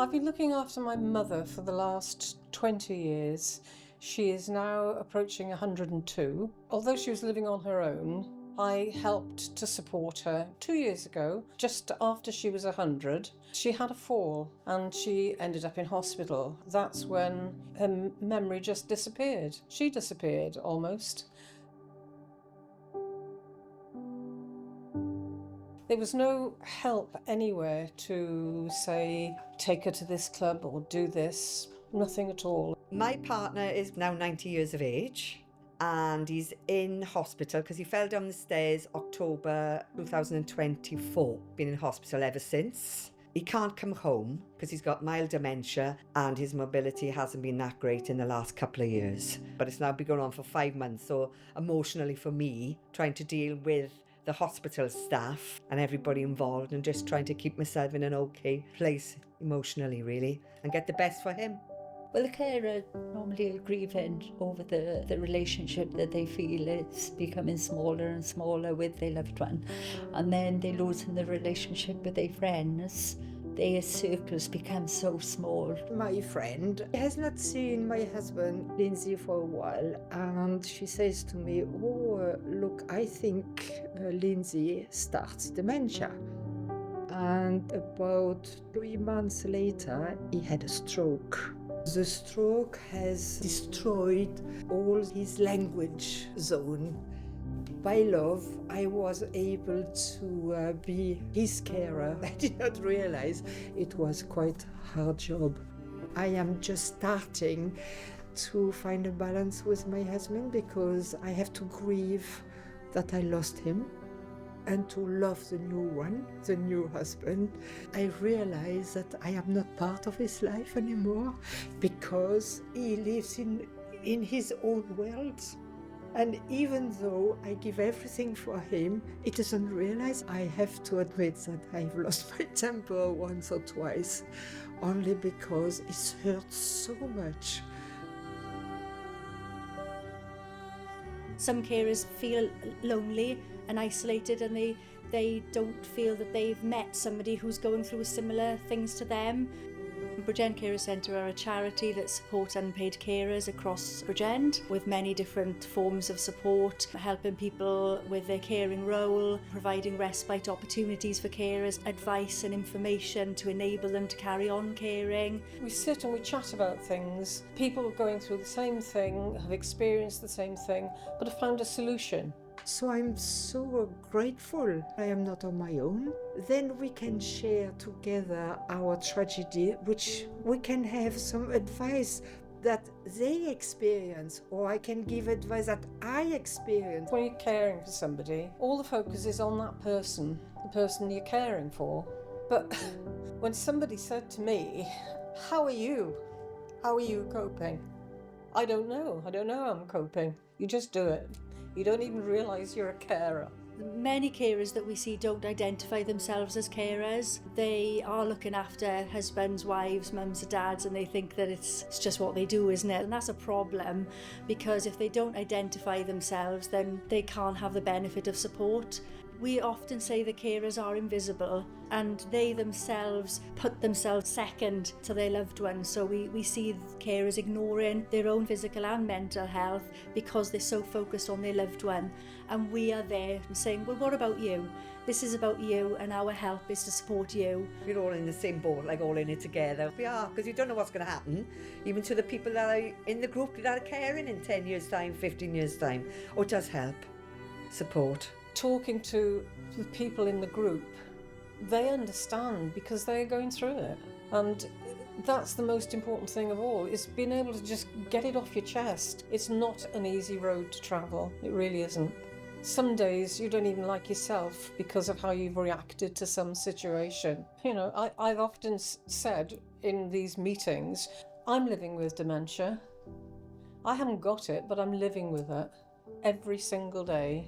I've been looking after my mother for the last 20 years. She is now approaching 102. Although she was living on her own, I helped to support her 2 years ago, just after she was 100. She had a fall and she ended up in hospital. That's when her memory just disappeared. She disappeared almost. There was no help anywhere to say, take her to this club or do this. Nothing at all. My partner is now 90 years of age and he's in hospital because he fell down the stairs October 2024. Been in hospital ever since. He can't come home because he's got mild dementia and his mobility hasn't been that great in the last couple of years. But it's now been going on for 5 months, so emotionally for me, trying to deal with the hospital staff and everybody involved and just trying to keep myself in an okay place emotionally, really, and get the best for him. Well, the carer normally are grieving over the relationship that they feel is becoming smaller and smaller with their loved one. And then they're losing the relationship with their friends. Their circles become so small. My friend has not seen my husband, Lindsay, for a while, and she says to me, look, I think Lindsay starts dementia. And about 3 months later, he had a stroke. The stroke has destroyed all his language zone. By love, I was able to be his carer. I did not realize it was quite a hard job. I am just starting to find a balance with my husband because I have to grieve that I lost him and to love the new one, the new husband. I realize that I am not part of his life anymore because he lives in his own world. And even though I give everything for him, he doesn't realize. I have to admit that I've lost my temper once or twice, only because it hurts so much. Some carers feel lonely and isolated, and they don't feel that they've met somebody who's going through similar things to them. Bridgend Carer Centre are a charity that support unpaid carers across Bridgend with many different forms of support, helping people with their caring role, providing respite opportunities for carers, advice and information to enable them to carry on caring. We sit and we chat about things. People going through the same thing, have experienced the same thing, but have found a solution. So I'm so grateful I am not on my own. Then we can share together our tragedy, which we can have some advice that they experience, or I can give advice that I experience. When you're caring for somebody, all the focus is on that person, the person you're caring for. But when somebody said to me, how are you? How are you coping? I don't know how I'm coping. You just do it. You don't even realise you're a carer. Many carers that we see don't identify themselves as carers. They are looking after husbands, wives, mums and dads, and they think that it's just what they do, isn't it? And that's a problem, because if they don't identify themselves, then they can't have the benefit of support. We often say the carers are invisible, and they themselves put themselves second to their loved ones. So we see carers ignoring their own physical and mental health because they're so focused on their loved one. And we are there saying, well, what about you? This is about you, and our help is to support you. We're all in the same boat, like all in it together. We are, because you don't know what's going to happen, even to the people that are in the group that are caring in 10 years' time, 15 years' time. Or it does help. Support. Talking to the people in the group, they understand because they're going through it. And that's the most important thing of all, is being able to just get it off your chest. It's not an easy road to travel. It really isn't. Some days you don't even like yourself because of how you've reacted to some situation. You know, I've often said in these meetings, I'm living with dementia. I haven't got it, but I'm living with it every single day.